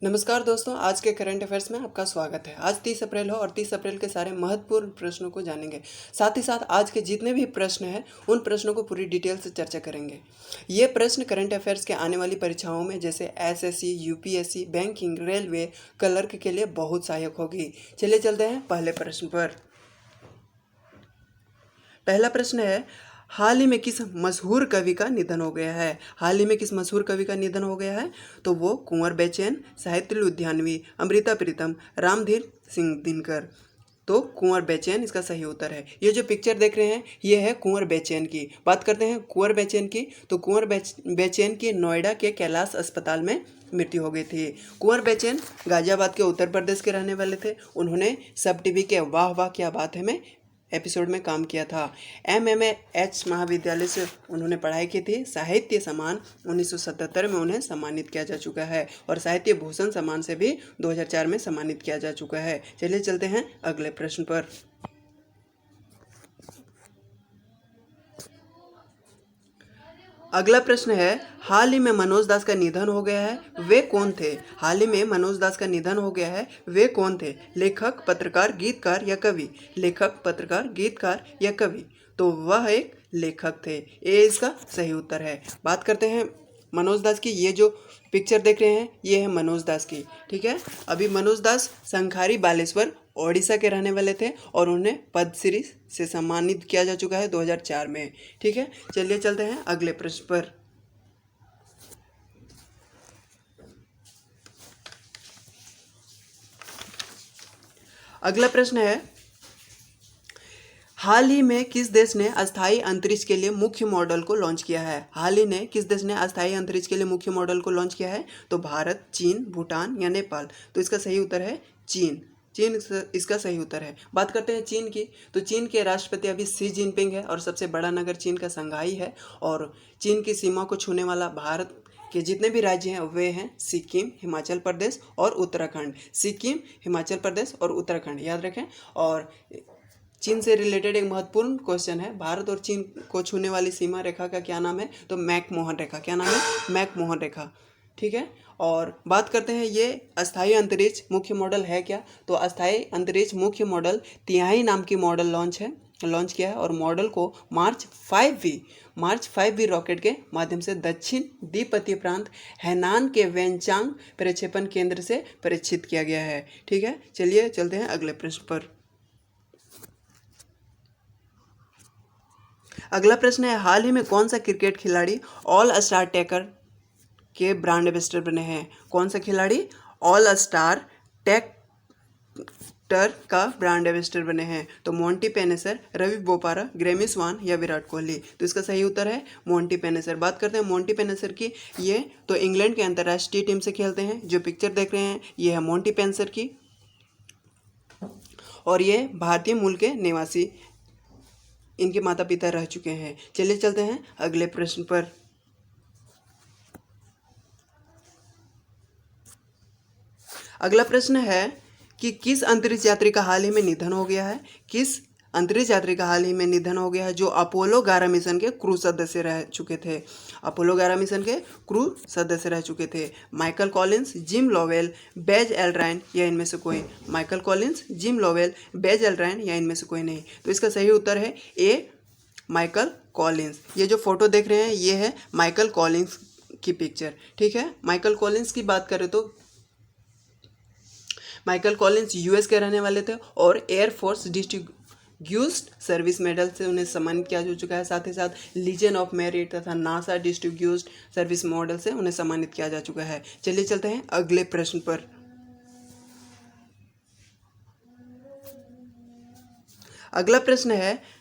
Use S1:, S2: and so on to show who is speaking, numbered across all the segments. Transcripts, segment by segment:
S1: नमस्कार दोस्तों, आज के करंट अफेयर्स में आपका स्वागत है। आज 30 अप्रैल हो और 30 अप्रैल के सारे महत्वपूर्ण प्रश्नों को जानेंगे। साथ ही साथ आज के जितने भी प्रश्न हैं उन प्रश्नों को पूरी डिटेल से चर्चा करेंगे। ये प्रश्न करंट अफेयर्स के आने वाली परीक्षाओं में जैसे SSC, UPSC, banking, railway, clerk के लिए बहुत सहायक होगी। चलिए चलते हैं पहले प्रश्न पर। पहला प्रश्न है, हाल ही में किस मशहूर कवि का निधन हो गया है? हाल ही में किस मशहूर कवि का निधन हो गया है? तो वो कुंवर बेचैन, साहित्य लुधियानवी, अमृता प्रीतम, रामधीर सिंह दिनकर। तो कुंवर बेचैन इसका सही उत्तर है। ये जो पिक्चर देख रहे हैं ये है कुंवर बेचैन की। बात करते हैं कुंवर बेचैन की, तो कुंवर बेचैन की नोएडा के कैलाश अस्पताल में मृत्यु हो गई थी। कुंवर बेचैन गाजियाबाद के उत्तर प्रदेश के रहने वाले थे। उन्होंने सब टीवी के वाह वाह क्या बात है में एपिसोड में काम किया था। एमएमएच महाविद्यालय से उन्होंने पढ़ाई की थी। साहित्य सम्मान 1977 में उन्हें सम्मानित किया जा चुका है और साहित्य भूषण सम्मान से भी 2004 में सम्मानित किया जा चुका है। चलिए चलते हैं अगले प्रश्न पर। अगला प्रश्न है, हाल ही में मनोज दास का निधन हो गया है, वे कौन थे? हाल ही में मनोज दास का निधन हो गया है, वे कौन थे? लेखक, पत्रकार, गीतकार या कवि? लेखक, पत्रकार, गीतकार या कवि? तो वह एक लेखक थे। ये इसका सही उत्तर है। बात करते हैं मनोज दास की। ये जो पिक्चर देख रहे हैं ये है मनोज दास की। ठीक है, अभी मनोज दास संखारी बालेश्वर ओडिशा के रहने वाले थे और उन्हें पद्मश्री से सम्मानित किया जा चुका है 2004 में। ठीक है, चलिए चलते हैं अगले प्रश्न पर। अगला प्रश्न है, हाल ही में किस देश ने अस्थायी अंतरिक्ष के लिए मुख्य मॉडल को लॉन्च किया है? हाल ही में किस देश ने अस्थायी अंतरिक्ष के लिए मुख्य मॉडल को लॉन्च किया है? तो भारत, चीन, भूटान या नेपाल? तो इसका सही उत्तर है चीन। चीन इसका सही उत्तर है। बात करते हैं चीन की, तो चीन के राष्ट्रपति अभी शी जिनपिंग है और सबसे बड़ा नगर चीन का संघाई है। और चीन की सीमा को छूने वाला भारत के जितने भी राज्य हैं वे हैं सिक्किम, हिमाचल प्रदेश और उत्तराखंड। सिक्किम, हिमाचल प्रदेश और उत्तराखंड याद रखें। और चीन से रिलेटेड एक महत्वपूर्ण क्वेश्चन है, भारत और चीन को छूने वाली सीमा रेखा का क्या नाम है? तो मैकमोहन रेखा। क्या नाम है? मैकमोहन रेखा। ठीक है, और बात करते हैं ये अस्थायी अंतरिक्ष मुख्य मॉडल है क्या? तो अस्थायी अंतरिक्ष मुख्य मॉडल तिहाई नाम की मॉडल लॉन्च किया है और मॉडल को मार्च 5V रॉकेट के माध्यम से दक्षिण द्वीपीय प्रांत हैनान के वेनचांग प्रक्षेपण केंद्र से परीक्षित किया गया है। ठीक है, चलिए चलते हैं अगले प्रश्न पर। अगला प्रश्न है, हाल ही में कौन सा क्रिकेट खिलाड़ी ऑल स्टार टेकर के ब्रांड एम्बेसडर बने हैं? कौन सा खिलाड़ी ऑल स्टार टेकर का ब्रांड एम्बेसडर बने हैं? तो मोंटी पेनेसर, रवि बोपारा, ग्रेमी स्वान या विराट कोहली? तो इसका सही उत्तर है मोंटी पेनेसर। बात करते हैं मोंटी पेनेसर की। ये तो इंग्लैंड के अंतर्राष्ट्रीय टीम से खेलते हैं। जो पिक्चर देख रहे हैं ये है मोंटी पेनेसर की और ये भारतीय मूल के निवासी इनके माता पिता रह चुके हैं। चलिए चलते हैं अगले प्रश्न पर। अगला प्रश्न है कि किस अंतरिक्ष यात्री का हाल ही में निधन हो गया है? किस अंतरिक्ष यात्री का हाल ही में निधन हो गया है जो अपोलो 11 मिशन के क्रू सदस्य रह चुके थे? अपोलो 11 मिशन के क्रू सदस्य रह चुके थे। Michael Collins, Jim Lovell, Buzz Aldrin या इनमें से कोई? Michael Collins, Jim Lovell, Buzz Aldrin या इनमें से कोई नहीं? तो इसका सही उत्तर है ए, माइकल कॉलिंस। ये जो फोटो देख रहे हैं ये है माइकल कॉलिंस की पिक्चर। ठीक है, माइकल कॉलिंस की बात करें तो माइकल कॉलिंस यूएस के रहने वाले थे और एयरफोर्स डिस्टिंग्विश्ड सर्विस मेडल से उन्हें सम्मानित किया जा चुका है। साथ ही साथ लीजन ऑफ मेरिट तथा नासा डिस्टिंग्विश्ड सर्विस मेडल से उन्हें सम्मानित किया जा चुका है। चलिए चलते हैं अगले प्रश्न पर। अगला प्रश्न है,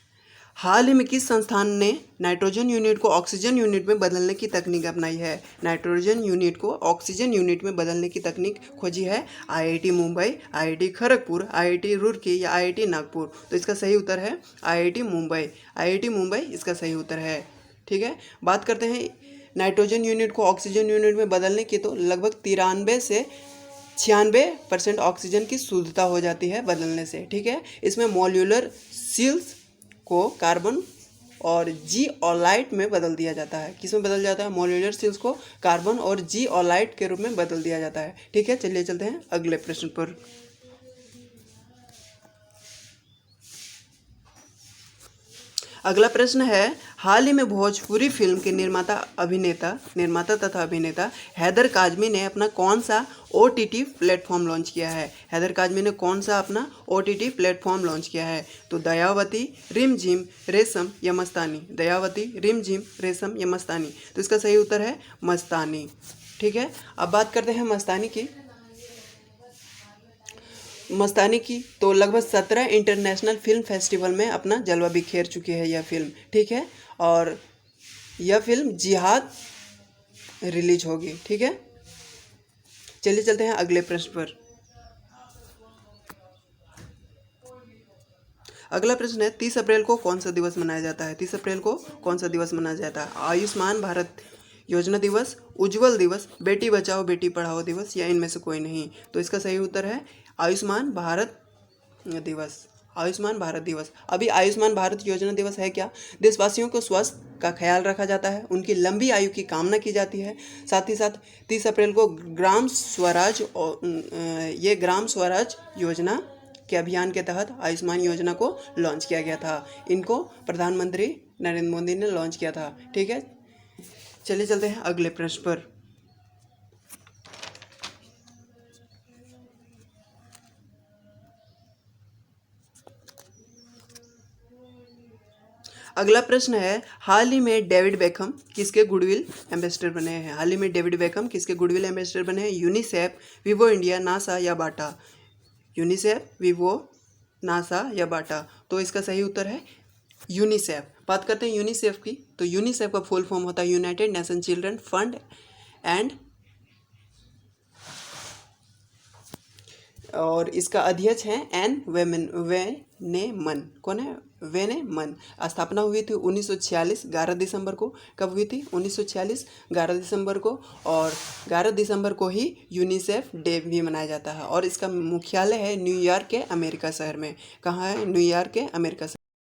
S1: हाल ही में किस संस्थान ने नाइट्रोजन यूनिट को ऑक्सीजन यूनिट में बदलने की तकनीक अपनाई है? नाइट्रोजन यूनिट को ऑक्सीजन यूनिट में बदलने की तकनीक खोजी है IIT Mumbai, IIT Kharagpur, IIT Roorkee या आईआईटी नागपुर? तो इसका सही उत्तर है आईआईटी मुंबई। आईआईटी मुंबई इसका सही उत्तर है। ठीक है, बात करते हैं नाइट्रोजन यूनिट को ऑक्सीजन यूनिट में बदलने की, तो लगभग 93 से 96% ऑक्सीजन की शुद्धता हो जाती है बदलने से। ठीक है, इसमें मॉल्यूलर सील्स को कार्बन और जियोलाइट में बदल दिया जाता है। किस में बदल जाता है? मॉलिक्यूलर सील्स को कार्बन और जियोलाइट के रूप में बदल दिया जाता है। ठीक है, चलिए चलते हैं अगले प्रश्न पर। अगला प्रश्न है, हाल ही में भोजपुरी फिल्म के निर्माता तथा अभिनेता हैदर काजमी ने अपना कौन सा OTT प्लेटफॉर्म लॉन्च किया है? हैदर काजमी ने कौन सा अपना OTT प्लेटफॉर्म लॉन्च किया है? तो दयावती, रिमझिम, रेशम या मस्तानी। दयावती, रिमझिम, रेशम या मस्तानी। तो इसका सही उत्तर है मस्तानी। ठीक है, अब बात करते हैं मस्तानी की। तो लगभग 17 इंटरनेशनल फिल्म फेस्टिवल में अपना जलवा बिखेर चुकी है यह फिल्म। ठीक है, और यह फिल्म जिहाद रिलीज होगी। ठीक है, चलिए चलते हैं अगले प्रश्न पर। अगला प्रश्न है, 30 अप्रैल को कौन सा दिवस मनाया जाता है? 30 अप्रैल को कौन सा दिवस मनाया जाता है? आयुष्मान भारत योजना दिवस, उज्जवल दिवस, बेटी बचाओ बेटी पढ़ाओ दिवस या इनमें से कोई नहीं। तो इसका सही उत्तर है आयुष्मान भारत दिवस। आयुष्मान भारत दिवस। अभी आयुष्मान भारत योजना दिवस है क्या? देशवासियों को स्वास्थ्य का ख्याल रखा जाता है, उनकी लंबी आयु की कामना की जाती है। साथ ही साथ 30 अप्रैल को ग्राम स्वराज योजना के अभियान के तहत आयुष्मान योजना को लॉन्च किया गया था। इनको प्रधानमंत्री नरेंद्र मोदी ने लॉन्च किया था। ठीक है, चलिए चलते हैं अगले प्रश्न पर। अगला प्रश्न है, हाल ही में डेविड बेकहम किसके गुडविल एम्बेसडर बने हैं? हाल ही में डेविड बेकहम किसके गुडविल एम्बेसडर बने हैं? यूनिसेफ, विवो इंडिया, नासा या बाटा। यूनिसेफ, विवो, नासा या बाटा। तो इसका सही उत्तर है यूनिसेफ। बात करते हैं यूनिसेफ की। तो यूनिसेफ का फुल फॉर्म होता है United nation children fund and, और इसका अध्यक्ष हैं एन वेनेमन। कौन है? वेनेमन। स्थापना हुई थी 1946 11 दिसंबर को। कब हुई थी? 1946 11 दिसंबर को। और 11 दिसंबर को ही यूनिसेफ डे भी मनाया जाता है। और इसका मुख्यालय है न्यूयॉर्क के अमेरिका शहर में। कहाँ है? न्यूयॉर्क के अमेरिका शहर।